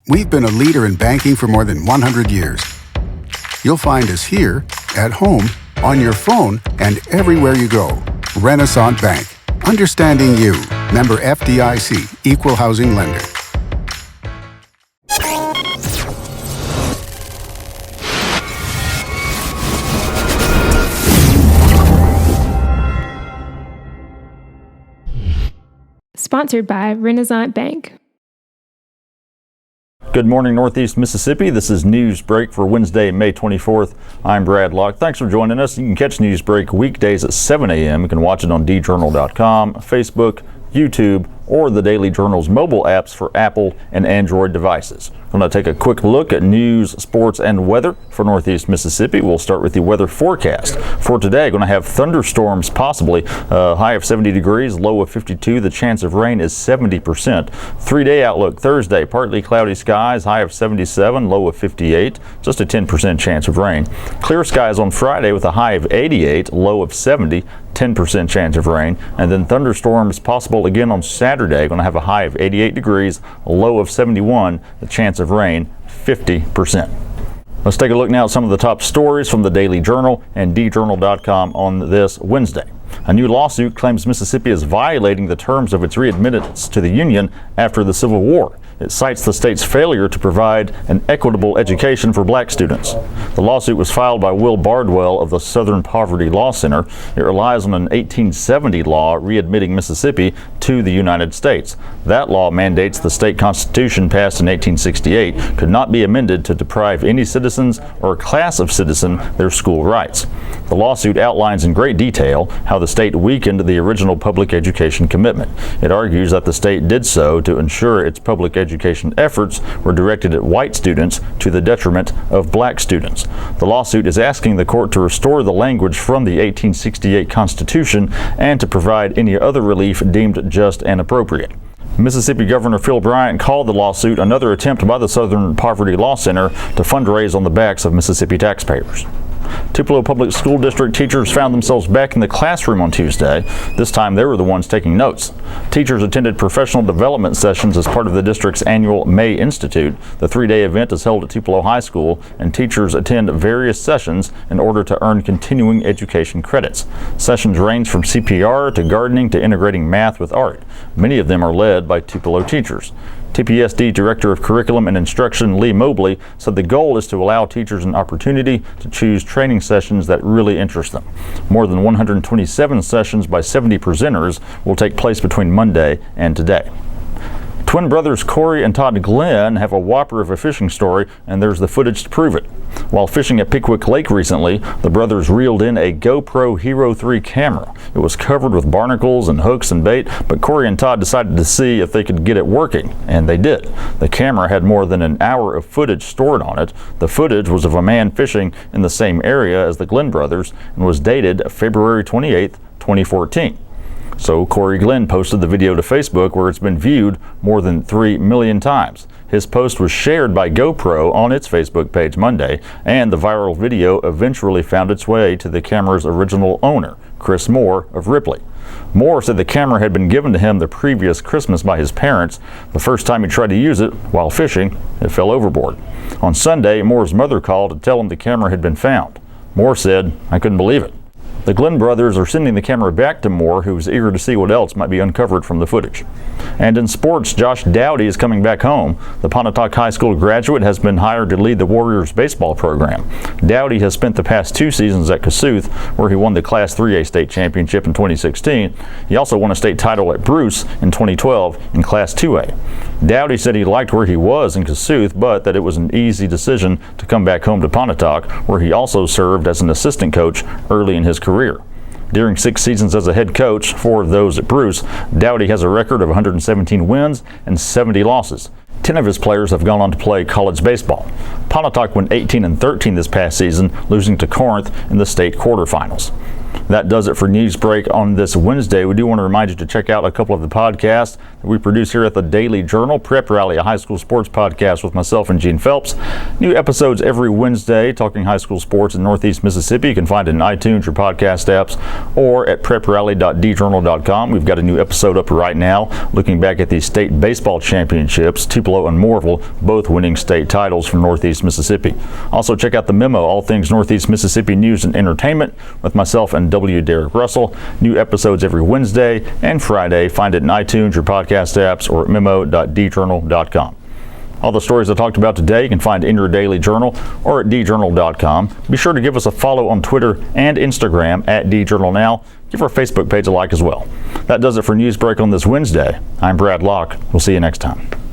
We've been a leader in banking for more than 100 years. You'll find us here, at home, on your phone, and everywhere you go. Renaissance Bank. Understanding you. Member FDIC. Equal housing lender. Sponsored by Renaissance Bank. Good morning, Northeast Mississippi. This is Newsbreak for Wednesday, May 24th. I'm Brad Locke. Thanks for joining us. You can catch Newsbreak weekdays at 7 a.m. You can watch it on djournal.com, Facebook, YouTube, or the Daily Journal's mobile apps for Apple and Android devices. I'm going to take a quick look at news, sports, and weather for Northeast Mississippi. We'll start with the weather forecast. For today, going to have thunderstorms possibly, high of 70 degrees, low of 52. The chance of rain is 70%. 3-day outlook Thursday, partly cloudy skies, high of 77, low of 58, just a 10% chance of rain. Clear skies on Friday with a high of 88, low of 70, 10% chance of rain. And then thunderstorms possible again on Saturday, going to have a high of 88 degrees, a low of 71, the chance of rain 50%. Let's take a look now at some of the top stories from the Daily Journal and djournal.com on this Wednesday. A new lawsuit claims Mississippi is violating the terms of its readmittance to the Union after the Civil War. It cites the state's failure to provide an equitable education for black students. The lawsuit was filed by Will Bardwell of the Southern Poverty Law Center. It relies on an 1870 law readmitting Mississippi to the United States. That law mandates the state constitution passed in 1868 could not be amended to deprive any citizens or class of citizen their school rights. The lawsuit outlines in great detail how the state weakened the original public education commitment. It argues that the state did so to ensure its public education efforts were directed at white students to the detriment of black students. The lawsuit is asking the court to restore the language from the 1868 Constitution and to provide any other relief deemed just and appropriate. Mississippi Governor Phil Bryant called the lawsuit another attempt by the Southern Poverty Law Center to fundraise on the backs of Mississippi taxpayers. Tupelo Public School District teachers found themselves back in the classroom on Tuesday. This time they were the ones taking notes. Teachers attended professional development sessions as part of the district's annual May Institute. The 3-day event is held at Tupelo High School, and teachers attend various sessions in order to earn continuing education credits. Sessions range from CPR to gardening to integrating math with art. Many of them are led by Tupelo teachers. TPSD Director of Curriculum and Instruction Lee Mobley said the goal is to allow teachers an opportunity to choose training sessions that really interest them. More than 127 sessions by 70 presenters will take place between Monday and today. Twin brothers Corey and Todd Glenn have a whopper of a fishing story, and there's the footage to prove it. While fishing at Pickwick Lake recently, the brothers reeled in a GoPro Hero 3 camera. It was covered with barnacles and hooks and bait, but Corey and Todd decided to see if they could get it working, and they did. The camera had more than an hour of footage stored on it. The footage was of a man fishing in the same area as the Glenn brothers and was dated February 28, 2014. So Corey Glenn posted the video to Facebook, where it's been viewed more than 3 million times. His post was shared by GoPro on its Facebook page Monday, and the viral video eventually found its way to the camera's original owner, Chris Moore of Ripley. Moore said the camera had been given to him the previous Christmas by his parents. The first time he tried to use it while fishing, it fell overboard. On Sunday, Moore's mother called to tell him the camera had been found. Moore said, "I couldn't believe it." The Glenn brothers are sending the camera back to Moore, who's eager to see what else might be uncovered from the footage. And in sports, Josh Dowdy is coming back home. The Pontotoc High School graduate has been hired to lead the Warriors baseball program. Dowdy has spent the past 2 seasons at Kossuth, where he won the Class 3A state championship in 2016. He also won a state title at Bruce in 2012 in Class 2A. Dowdy said he liked where he was in Kossuth, but that it was an easy decision to come back home to Pontotoc, where he also served as an assistant coach early in his career. During 6 seasons as a head coach, 4 of those at Bruce, Dowdy has a record of 117 wins and 70 losses. 10 of his players have gone on to play college baseball. Pontotoc went 18-13 this past season, losing to Corinth in the state quarterfinals. That does it for Newsbreak on this Wednesday. We do want to remind you to check out a couple of the podcasts that we produce here at the Daily Journal. Prep Rally, a high school sports podcast with myself and Gene Phelps. New episodes every Wednesday talking high school sports in Northeast Mississippi. You can find it in iTunes or podcast apps or at preprally.djournal.com. We've got a new episode up right now looking back at the state baseball championships. Tupelo and Moorville both winning state titles from Northeast Mississippi. Also check out the Memo, all things Northeast Mississippi news and entertainment with myself and W. Derek Russell. New episodes every Wednesday and Friday. Find it in iTunes or podcast apps or at memo.djournal.com. All the stories I talked about today you can find in your daily journal or at djournal.com. Be sure to give us a follow on Twitter and Instagram at djournalnow. Give our Facebook page a like as well. That does it for Newsbreak on this Wednesday. I'm Brad Locke. We'll see you next time.